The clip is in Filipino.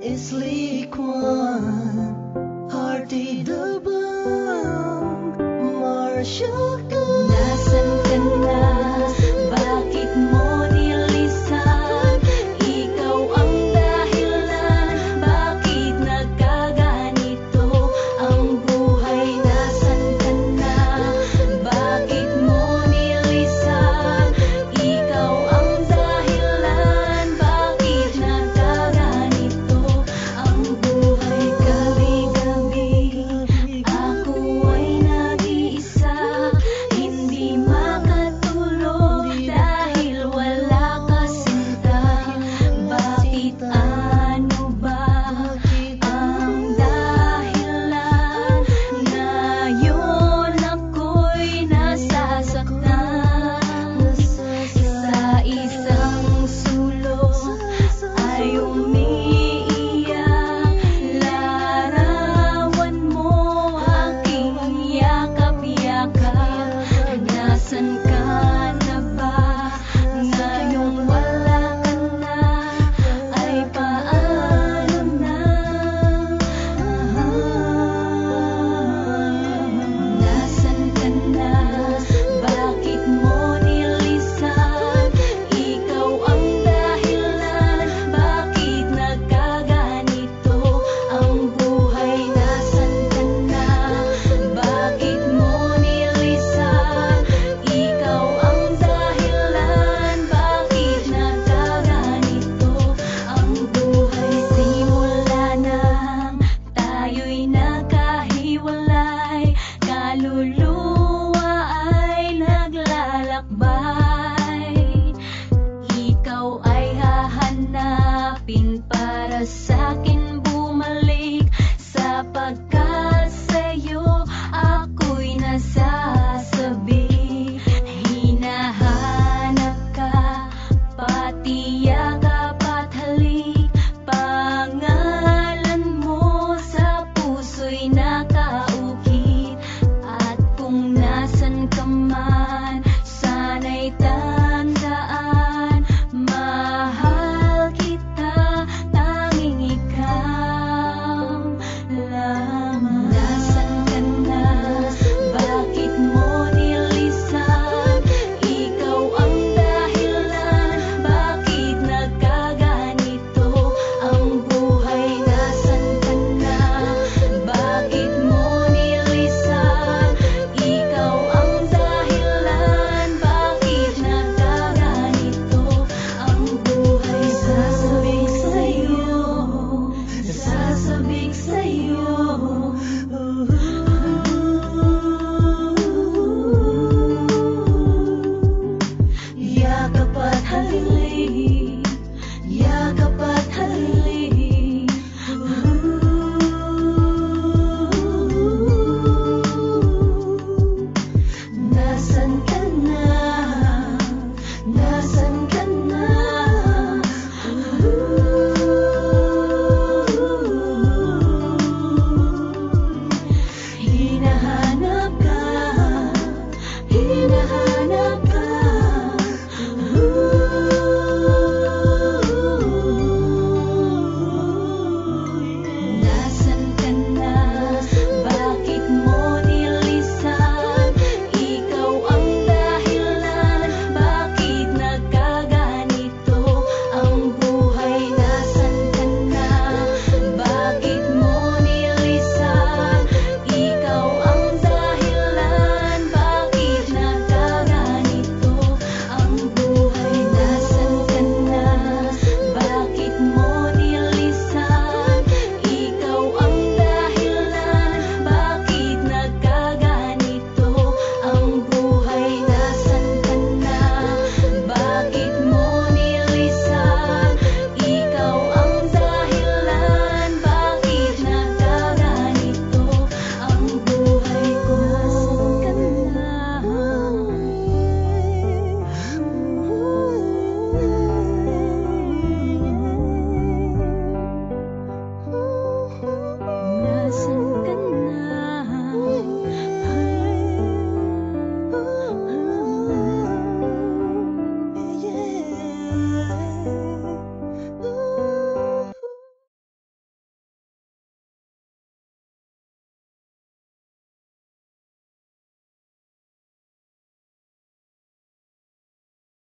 Isli Kwan, Hardy the Bang, Marsha ka. Nasaan ka na? Bakit mo nilisan? Ikaw ang dahilan. Bakit nagkaganito ang buhay? Nasaan ka na? Bakit mo nilisan? Ikaw ang dahilan. Bakit nagkaganito ang buhay? Gabi-gabi ako ay nag-iisa, hindi makatulog dahil wala ka sinta. Bakit ano ba ang dahilan? Ngayon ako'y nasasaktan. Isa-isang sulok ay umiiyak. Larawan mo aking yakap-yakap. Nasaan ka na ba? Ngayong wala ka na, ay paano na? Nasaan ka na? Bakit mo nilisan? Ikaw ang dahilan. Bakit nagkaganito ang buhay? Nasaan ka na? Bakit mo nilisan? Ikaw ang dahilan. Bakit nagkaganito ang buhay? Simula nang tayo'y nagkahiwalay, kaluluwa ay naglalakbay. Ikaw ay hahanapin para sa'kin bumalik, sapagkat sa'yo ako'y nasasabi. Hinahanap ka, pati yakap at halik. Pangalan mo sa puso'y nakaukit. At kung nasan ka man, sana'y tandaan, mahal kita, tanging ikaw lamang. Nasaan ka na? Bakit mo nilisan? Ikaw ang dahilan. Bakit nagkaganito ang buhay? Nasaan ka na? Bakit mo nilisan? Ikaw ang dahilan. Bakit nagkaganito ang buhay? Sasabik sa'yo, sasabik sa'yo. Yakap at halik.